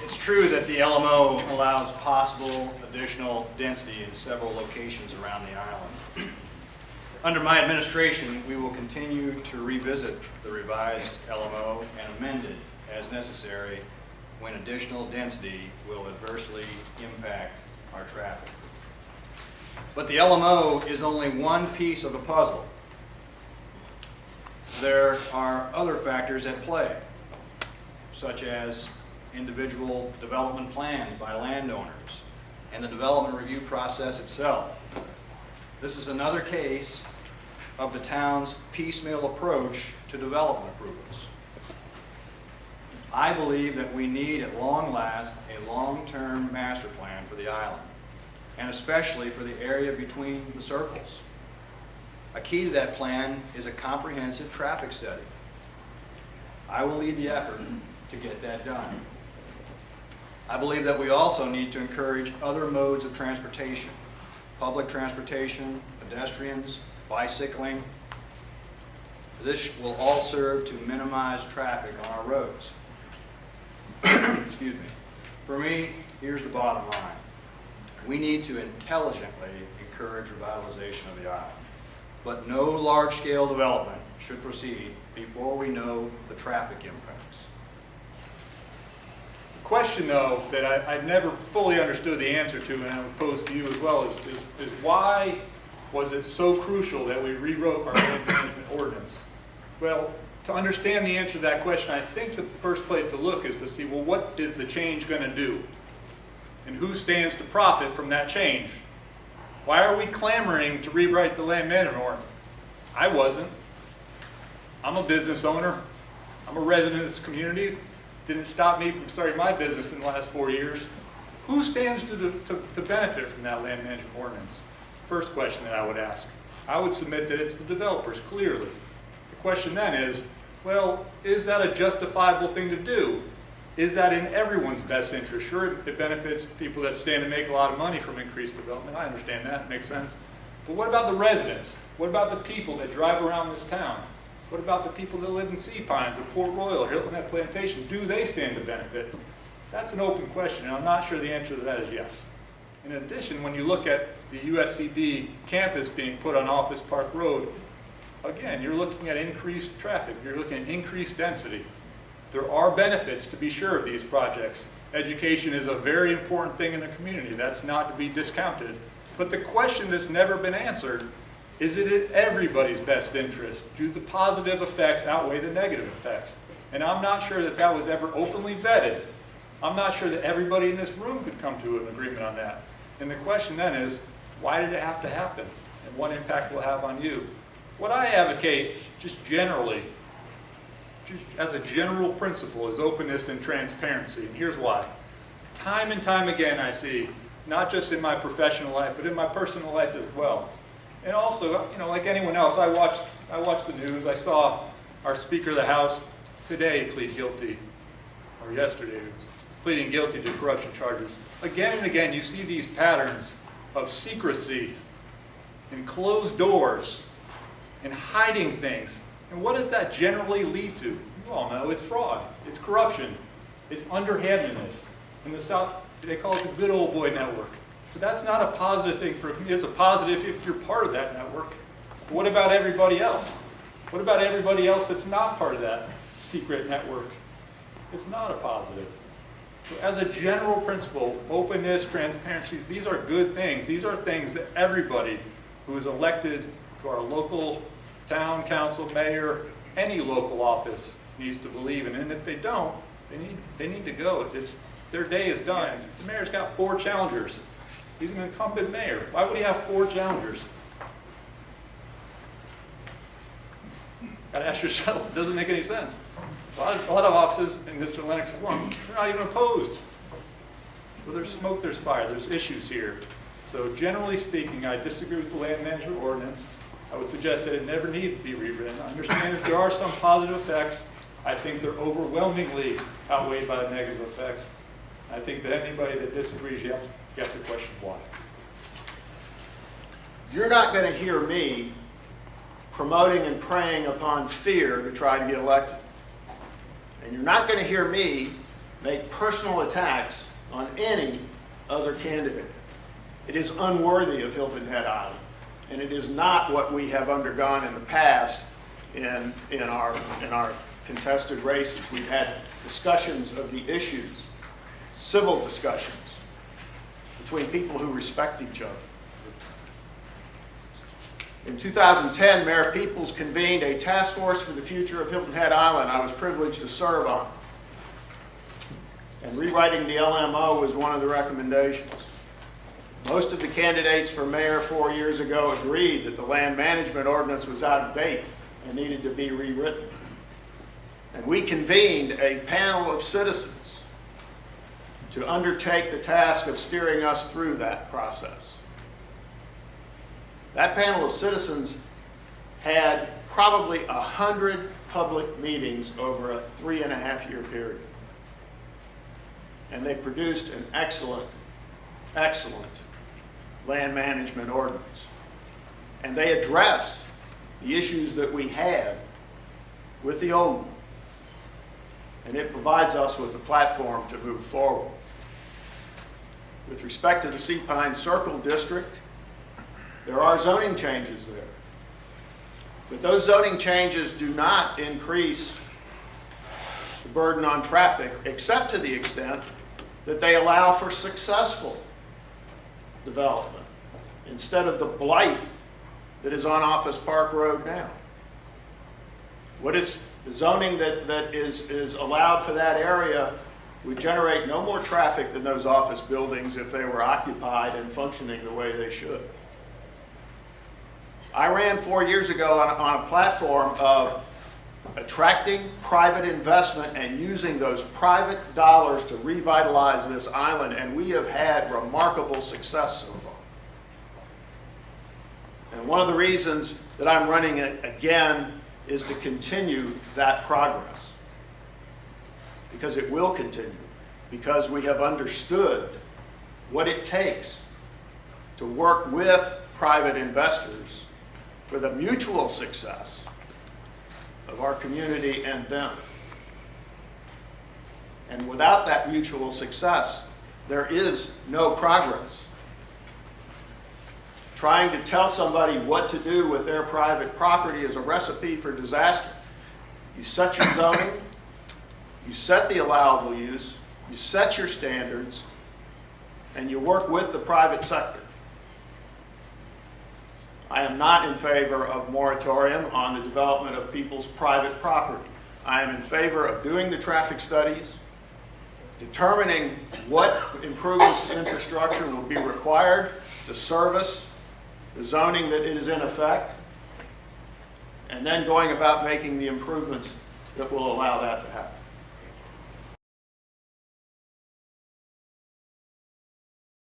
It's true that the LMO allows possible additional density in several locations around the island. Under my administration, we will continue to revisit the revised LMO and amend it as necessary when additional density will adversely impact our traffic. But the LMO is only one piece of the puzzle. There are other factors at play, such as individual development plans by landowners and the development review process itself. This is another case of the town's piecemeal approach to development approvals. I believe that we need, at long last, a long-term master plan for the island, and especially for the area between the circles. A key to that plan is a comprehensive traffic study. I will lead the effort to get that done. I believe that we also need to encourage other modes of transportation, public transportation, pedestrians, bicycling. This will all serve to minimize traffic on our roads. Excuse me. For me, here's the bottom line. We need to intelligently encourage revitalization of the island, but no large-scale development should proceed before we know the traffic impacts. The question, though, that I've never fully understood the answer to, and I would pose to you as well, is why was it so crucial that we rewrote our land management ordinance? Well, to understand the answer to that question, I think the first place to look is to see, well, what is the change going to do? And who stands to profit from that change? Why are we clamoring to rewrite the land management ordinance? I wasn't. I'm a business owner. I'm a resident of this community. Didn't stop me from starting my business in the last 4 years. Who stands to benefit from that land management ordinance? First question that I would ask. I would submit that it's the developers, clearly. The question then is, well, is that a justifiable thing to do? Is that in everyone's best interest? Sure, it benefits people that stand to make a lot of money from increased development. I understand that, it makes sense. But what about the residents? What about the people that drive around this town? What about the people that live in Sea Pines or Port Royal or Hilton at Plantation? Do they stand to benefit? That's an open question, and I'm not sure the answer to that is yes. In addition, when you look at the USCB campus being put on Office Park Road, again, you're looking at increased traffic. You're looking at increased density. There are benefits, to be sure, of these projects. Education is a very important thing in the community. That's not to be discounted. But the question that's never been answered, is it in everybody's best interest? Do the positive effects outweigh the negative effects? And I'm not sure that that was ever openly vetted. I'm not sure that everybody in this room could come to an agreement on that. And the question then is, why did it have to happen? And what impact will it have on you? What I advocate, just generally, just as a general principle, is openness and transparency. And here's why. Time and time again I see, not just in my professional life, but in my personal life as well. And also, you know, like anyone else, I watch the news. I saw our Speaker of the House today plead guilty, or yesterday, pleading guilty to corruption charges. Again and again, you see these patterns of secrecy and closed doors and hiding things. And what does that generally lead to? You all know it's fraud, it's corruption, it's underhandedness. In the South, they call it the good old boy network. But that's not a positive thing for a community. It's a positive if you're part of that network. But what about everybody else? What about everybody else that's not part of that secret network? It's not a positive. So as a general principle, openness, transparency, these are good things. These are things that everybody who is elected to our local town council, mayor, any local office needs to believe in. And if they don't, they need to go. Their day is done. The mayor's got 4 challengers. He's an incumbent mayor. Why would he have 4 challengers? Got to ask yourself, it doesn't make any sense. A lot of offices, and Mr. Lennox is one, they're not even opposed. Well, there's smoke, there's fire, there's issues here. So generally speaking, I disagree with the land management ordinance. I would suggest that it never needed to be rewritten. I understand that there are some positive effects. I think they're overwhelmingly outweighed by the negative effects. I think that anybody that disagrees, you have to question why. You're not going to hear me promoting and preying upon fear to try to get elected. And you're not going to hear me make personal attacks on any other candidate. It is unworthy of Hilton Head Island, and it is not what we have undergone in the past in our contested races. We've had discussions of the issues, civil discussions, between people who respect each other. In 2010, Mayor Peoples convened a task force for the future of Hilton Head Island I was privileged to serve on. And rewriting the LMO was one of the recommendations. Most of the candidates for mayor 4 years ago agreed that the land management ordinance was out of date and needed to be rewritten. And we convened a panel of citizens to undertake the task of steering us through that process. That panel of citizens had probably 100 public meetings over a 3.5-year period. And they produced an excellent, excellent land management ordinance. And they addressed the issues that we had with the old one. And it provides us with a platform to move forward. With respect to the Sea Pine Circle District, there are zoning changes there. But those zoning changes do not increase the burden on traffic, except to the extent that they allow for successful development instead of the blight that is on Office Park Road now. What is the zoning that is allowed for that area would generate no more traffic than those office buildings if they were occupied and functioning the way they should. I ran 4 years ago on a platform of attracting private investment and using those private dollars to revitalize this island, and we have had remarkable success so far. And one of the reasons that I'm running it again is to continue that progress. Because it will continue. Because we have understood what it takes to work with private investors for the mutual success of our community and them. And without that mutual success, there is no progress. Trying to tell somebody what to do with their private property is a recipe for disaster. You set your zoning, you set the allowable use, you set your standards, and you work with the private sector. I am not in favor of moratorium on the development of people's private property. I am in favor of doing the traffic studies, determining what improvements to infrastructure will be required to service the zoning that is in effect, and then going about making the improvements that will allow that to happen.